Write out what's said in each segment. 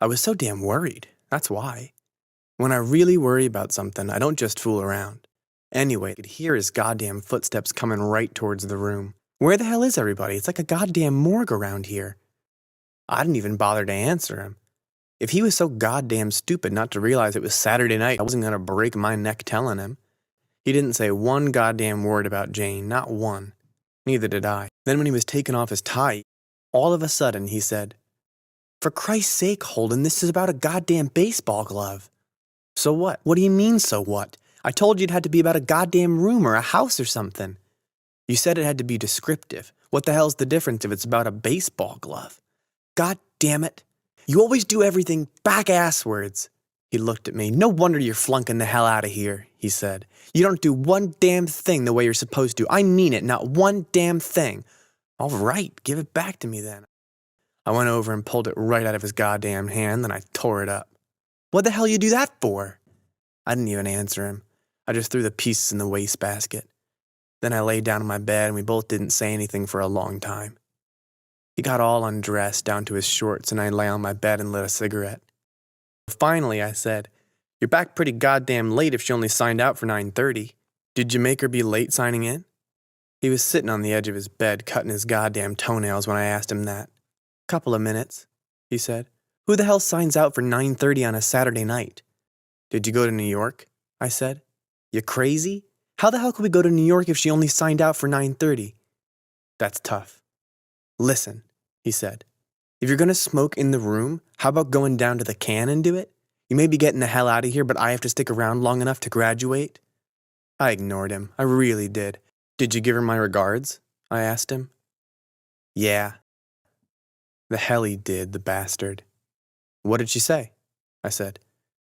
I was so damn worried. That's why. When I really worry about something, I don't just fool around. Anyway, I could hear his goddamn footsteps coming right towards the room. Where the hell is everybody? It's like a goddamn morgue around here. I didn't even bother to answer him. If he was so goddamn stupid not to realize it was Saturday night, I wasn't going to break my neck telling him. He didn't say one goddamn word about Jane, not one. Neither did I. Then when he was taking off his tie, all of a sudden he said, "For Christ's sake, Holden, this is about a goddamn baseball glove." So what? What do you mean, so what? I told you it had to be about a goddamn room or a house or something. You said it had to be descriptive. What the hell's the difference if it's about a baseball glove? God damn it. You always do everything back-asswards. He looked at me. "No wonder you're flunking the hell out of here," he said. "You don't do one damn thing the way you're supposed to. I mean it, not one damn thing." "All right, give it back to me then." I went over and pulled it right out of his goddamn hand, then I tore it up. "What the hell you do that for?" I didn't even answer him. I just threw the pieces in the wastebasket. Then I laid down on my bed and we both didn't say anything for a long time. He got all undressed down to his shorts and I lay on my bed and lit a cigarette. Finally, I said, "You're back pretty goddamn late if she only signed out for 9:30. Did you make her be late signing in?" He was sitting on the edge of his bed cutting his goddamn toenails when I asked him that. "Couple of minutes," he said. "Who the hell signs out for 9:30 on a Saturday night?" "Did you go to New York?" I said. "You crazy? How the hell could we go to New York if she only signed out for 9:30? "That's tough." "Listen," he said. "If you're gonna smoke in the room, how about going down to the can and do it? You may be getting the hell out of here, but I have to stick around long enough to graduate." I ignored him. I really did. "Did you give her my regards?" I asked him. "Yeah." The hell he did, the bastard. "What did she say?" I said.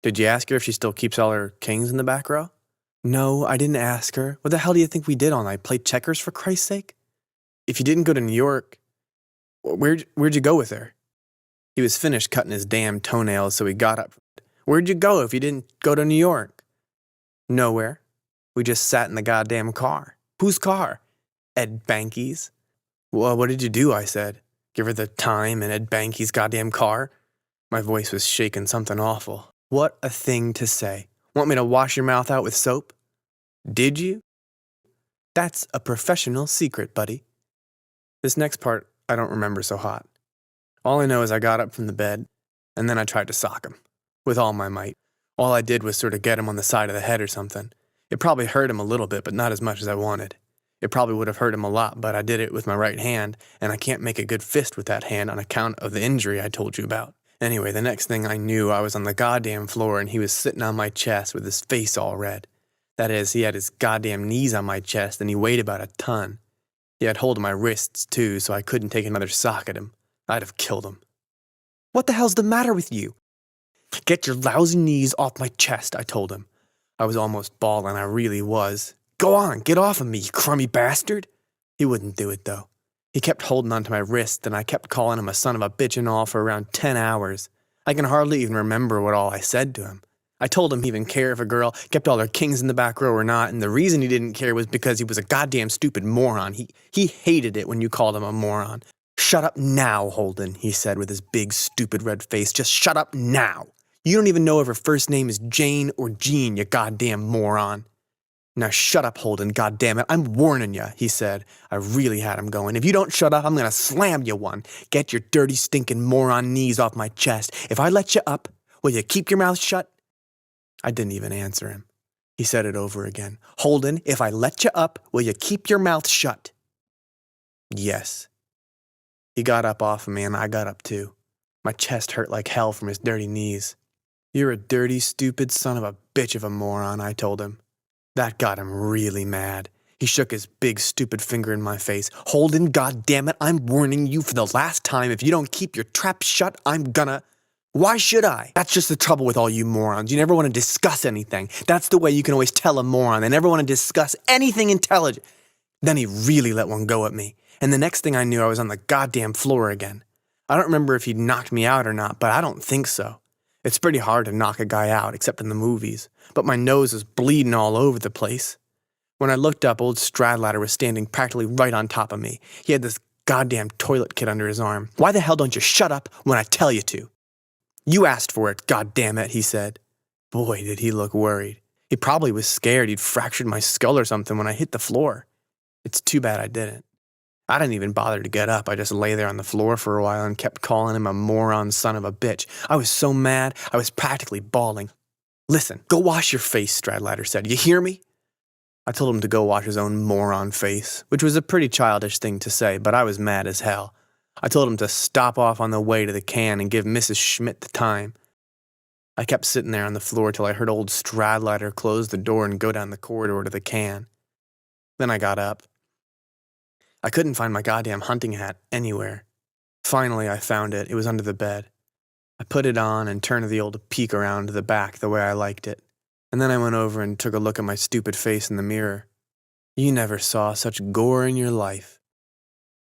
"Did you ask her if she still keeps all her kings in the back row?" "No, I didn't ask her. What the hell do you think we did all night? Play checkers, for Christ's sake?" "If you didn't go to New York, where'd you go with her?" He was finished cutting his damn toenails, so he got up. "Where'd you go if you didn't go to New York?" "Nowhere. We just sat in the goddamn car." "Whose car?" "Ed Banky's." "Well, what did you do?" I said. "Give her the time in Ed Banky's goddamn car?" My voice was shaking something awful. What a thing to say. "Want me to wash your mouth out with soap?" "Did you?" "That's a professional secret, buddy." This next part I don't remember so hot. All I know is I got up from the bed, and then I tried to sock him. With all my might. All I did was sort of get him on the side of the head or something. It probably hurt him a little bit, but not as much as I wanted. It probably would have hurt him a lot, but I did it with my right hand, and I can't make a good fist with that hand on account of the injury I told you about. Anyway, the next thing I knew, I was on the goddamn floor, and he was sitting on my chest with his face all red. That is, he had his goddamn knees on my chest, and he weighed about a ton. He had hold of my wrists, too, so I couldn't take another sock at him. I'd have killed him. "What the hell's the matter with you?" "Get your lousy knees off my chest," I told him. I was almost bawling, I really was. "Go on, get off of me, you crummy bastard." He wouldn't do it, though. He kept holding onto my wrist, and I kept calling him a son of a bitch and all for around 10 hours. I can hardly even remember what all I said to him. I told him he didn't care if a girl kept all her kings in the back row or not, and the reason he didn't care was because he was a goddamn stupid moron. He hated it when you called him a moron. "Shut up now, Holden," he said with his big, stupid red face. "Just shut up now. You don't even know if her first name is Jane or Jean, you goddamn moron." "Now shut up, Holden, goddammit. I'm warning you," he said. I really had him going. "If you don't shut up, I'm gonna slam you one. Get your dirty, stinking moron knees off my chest. If I let you up, will you keep your mouth shut?" I didn't even answer him. He said it over again. "Holden, if I let you up, will you keep your mouth shut?" Yes. He got up off of me and I got up too. My chest hurt like hell from his dirty knees. "You're a dirty, stupid son of a bitch of a moron," I told him. That got him really mad. He shook his big, stupid finger in my face. "Holden, goddammit, I'm warning you for the last time. If you don't keep your trap shut, I'm gonna..." "Why should I?" "That's just the trouble with all you morons. You never want to discuss anything. That's the way you can always tell a moron. They never want to discuss anything intelligent." Then he really let one go at me. And the next thing I knew, I was on the goddamn floor again. I don't remember if he'd knocked me out or not, but I don't think so. It's pretty hard to knock a guy out, except in the movies. But my nose was bleeding all over the place. When I looked up, old Stradlater was standing practically right on top of me. He had this goddamn toilet kit under his arm. "Why the hell don't you shut up when I tell you to?" You asked for it, God damn it, he said. Boy, did he look worried. He probably was scared he'd fractured my skull or something when I hit the floor. It's too bad I didn't. I didn't even bother to get up. I just lay there on the floor for a while and kept calling him a moron son of a bitch. I was so mad, I was practically bawling. Listen, go wash your face, Stradlater said. You hear me? I told him to go wash his own moron face, which was a pretty childish thing to say, but I was mad as hell. I told him to stop off on the way to the can and give Mrs. Schmidt the time. I kept sitting there on the floor till I heard old Stradlater close the door and go down the corridor to the can. Then I got up. I couldn't find my goddamn hunting hat anywhere. Finally, I found it. It was under the bed. I put it on and turned the old peek around to the back the way I liked it. And then I went over and took a look at my stupid face in the mirror. You never saw such gore in your life.